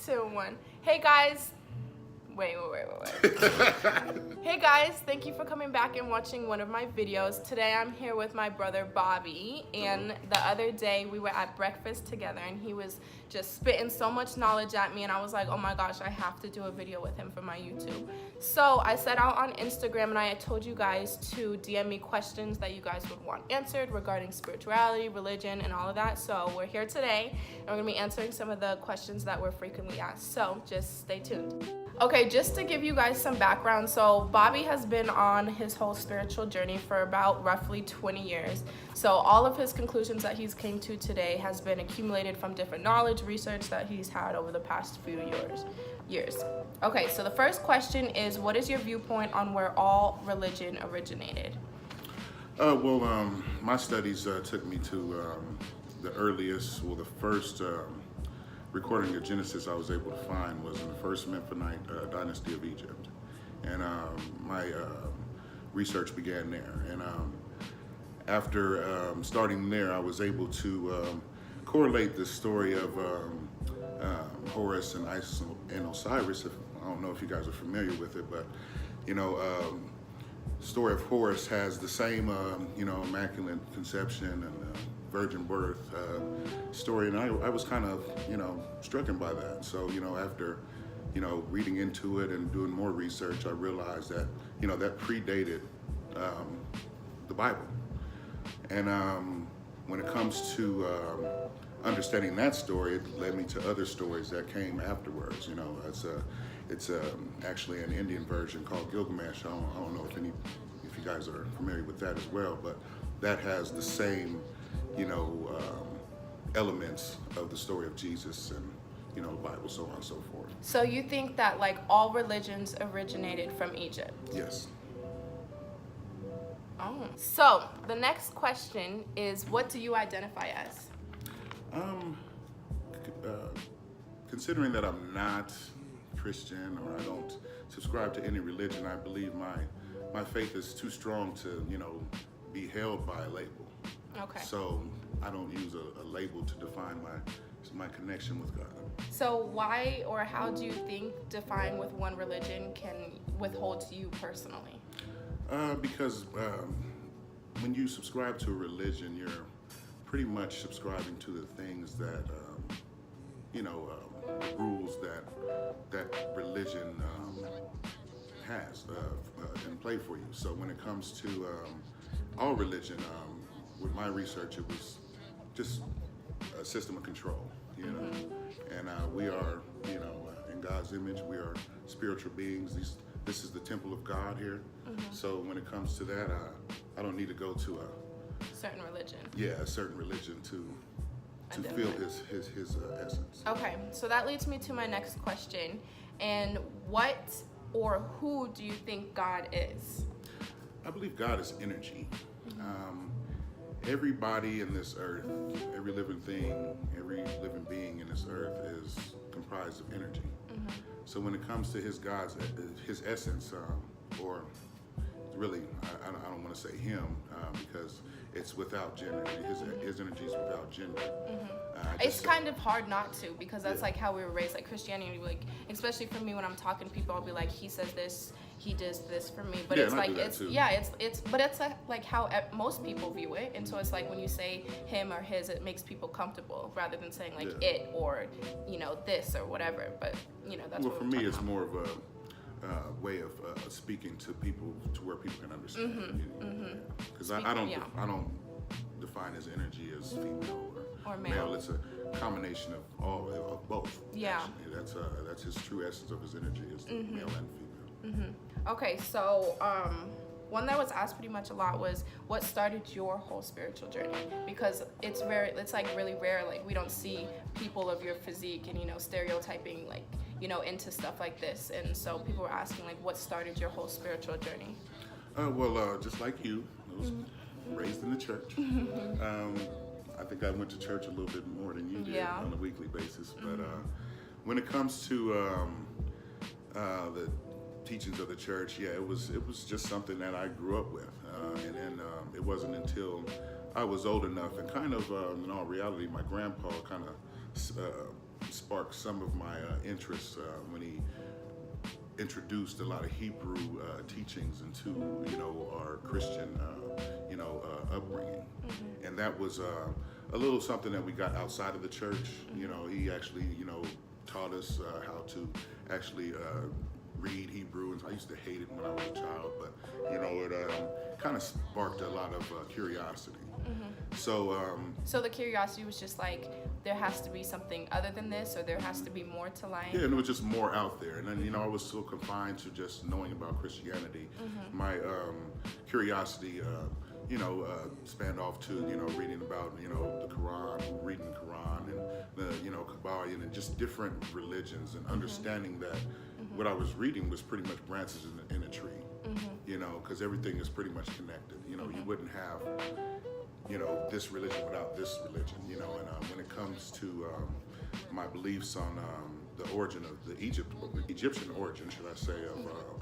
2, 1. Hey guys. Wait. Hey guys, thank you for coming back and watching one of my videos. Today I'm here with my brother Bobby, and the other day we were at breakfast together and he was just spitting so much knowledge at me, and I was like, oh my gosh, I have to do a video with him for my YouTube. So I set out on Instagram and I told you guys to DM me questions that you guys would want answered regarding spirituality, religion, and all of that. So we're here today and we're gonna be answering some of the questions that were frequently asked. So just stay tuned. Okay, just to give you guys some background, so Bobby has been on his whole spiritual journey for about roughly 20 years. So all of his conclusions that he's came to today has been accumulated from different knowledge, research that he's had over the past few years. Okay, so the first question is, what is your viewpoint on where all religion originated? My studies took me to the earliest, the first recording of Genesis I was able to find was in the first Memphite dynasty of Egypt, and my research began there. And after starting there, I was able to correlate the story of Horus and Isis and Osiris. I don't know if you guys are familiar with it, but the story of Horus has the same immaculate conception and virgin birth story, and I was kind of stricken by that. So after reading into it and doing more research, I realized that that predated the Bible. And when it comes to understanding that story, it led me to other stories that came afterwards. It's actually an Indian version called Gilgamesh. I don't know if you guys are familiar with that as well, but that has the same elements of the story of Jesus and the Bible, so on and so forth. So you think that like all religions originated from Egypt? Yes. Oh. So the next question is, what do you identify as? Considering that I'm not Christian or I don't subscribe to any religion, I believe my faith is too strong to be held by a label. Okay. So I don't use a label to define my connection with God. So why or how do you think defining with one religion can withhold to you personally? Because when you subscribe to a religion, you're pretty much subscribing to the things that rules that religion has in play for you. So when it comes to all religion, with my research, it was just a system of control, and we are, in God's image. We are spiritual beings. This is the temple of God here. So when it comes to that, I don't need to go to a certain religion. Yeah, a certain religion to feel his essence. Okay, so that leads me to my next question. And what or who do you think God is? I believe God is energy. Everybody in this earth, every living thing, every living being in this earth is comprised of energy. So when it comes to his essence, or really, I don't want to say him because it's without gender. His energy is without gender. It's kind of hard not to, because that's like how we were raised. Like Christianity, like especially for me when I'm talking to people, I'll be like, he says this, he does this for me. But it's like it's like how most people view it. And so it's like when you say him or his, it makes people comfortable rather than saying like it or this or whatever. But that's well, for me, it's more of a way of speaking to people to where people can understand. Because I don't define his energy as female or male. It's a combination of both. Yeah. Actually. That's his true essence of his energy is male and female. Okay, so one that was asked pretty much a lot was, what started your whole spiritual journey? Because it's like really rare. Like we don't see people of your physique and stereotyping like into stuff like this. And so people were asking like, what started your whole spiritual journey? Just like you, I was raised in the church. I think I went to church a little bit more than you did on a weekly basis. But when it comes to the teachings of the church, it was just something that I grew up with, and then it wasn't until I was old enough, and kind of in all reality, my grandpa kind of sparked some of my interests when he introduced a lot of Hebrew teachings into our Christian upbringing, and that was a little something that we got outside of the church. He actually taught us how to actually read Hebrew, and I used to hate it when I was a child, but it kind of sparked a lot of curiosity. So the curiosity was just like, there has to be something other than this, or there has to be more to life. Yeah, and it was just more out there. And then I was so confined to just knowing about Christianity. My curiosity spanned off to reading about the Quran, reading the Quran, and the Kabbalion, and just different religions, and understanding that what I was reading was pretty much branches in a tree. Because everything is pretty much connected. You wouldn't have this religion without this religion. And when it comes to my beliefs on the origin of the Egyptian origin, should I say,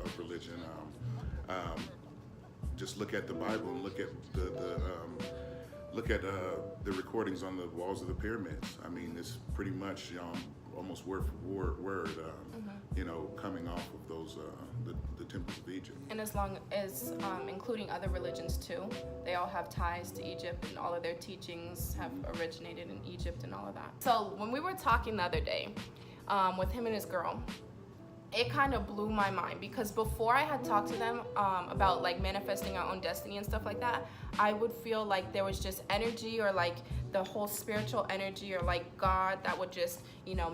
of religion. Just look at the Bible and look at the recordings on the walls of the pyramids. I mean, it's pretty much almost word for word, coming off of those the temples of Egypt. And as long as including other religions too, they all have ties to Egypt, and all of their teachings have originated in Egypt and all of that. So when we were talking the other day with him and his girl, it kind of blew my mind, because before I had talked to them about like manifesting our own destiny and stuff like that, I would feel like there was just energy, or like the whole spiritual energy, or like God that would just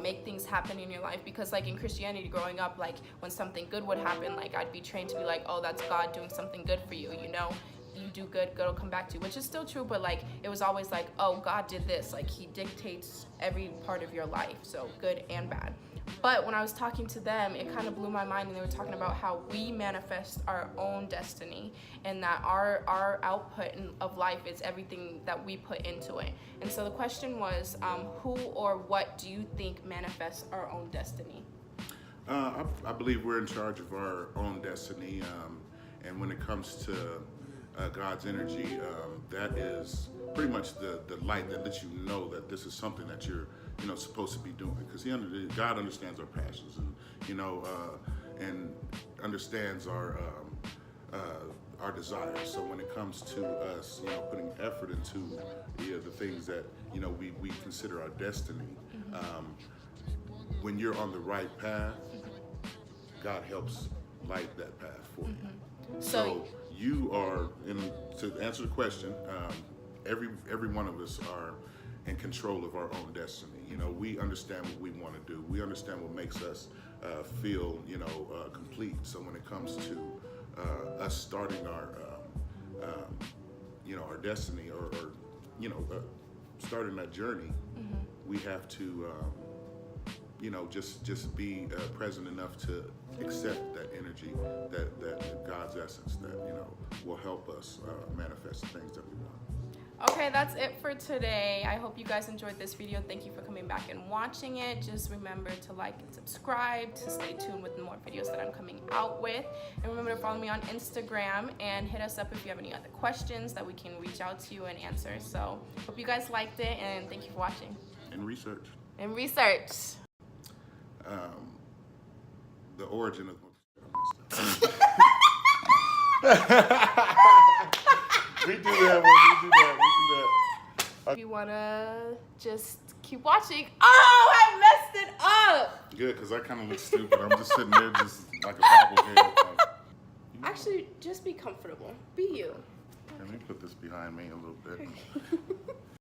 make things happen in your life. Because like in Christianity growing up, like when something good would happen, like I'd be trained to be like, oh, that's God doing something good for you, you do good will come back to you, which is still true, but like it was always like, oh, God did this, like he dictates every part of your life, so good and bad. But when I was talking to them, it kind of blew my mind, and they were talking about how we manifest our own destiny, and that our output of life is everything that we put into it. And so the question was, who or what do you think manifests our own destiny? I believe we're in charge of our own destiny, and when it comes to God's energy, that is pretty much the light that lets you know that this is something that you're supposed to be doing, because God understands our passions, and understands our desires. So when it comes to us putting effort into the things that we consider our destiny, when you're on the right path, God helps light that path for you. So you are, to answer the question, every one of us are in control of our own destiny. We understand what we want to do. We understand what makes us feel, complete. So when it comes to us starting our destiny, or starting that journey, we have to, just be present enough to accept that energy, that God's essence, that will help us manifest the things that we want. Okay, that's it for today. I hope you guys enjoyed this video. Thank you for coming back and watching it. Just remember to like and subscribe to stay tuned with more videos that I'm coming out with. And remember to follow me on Instagram, and hit us up if you have any other questions that we can reach out to you and answer. So hope you guys liked it, and thank you for watching. And research. The origin of we do that. If you wanna just keep watching. Oh, I messed it up. Good, because I kind of look stupid. I'm just sitting there just like a bobblehead. Actually, just be comfortable. Be you. Let me put this behind me a little bit.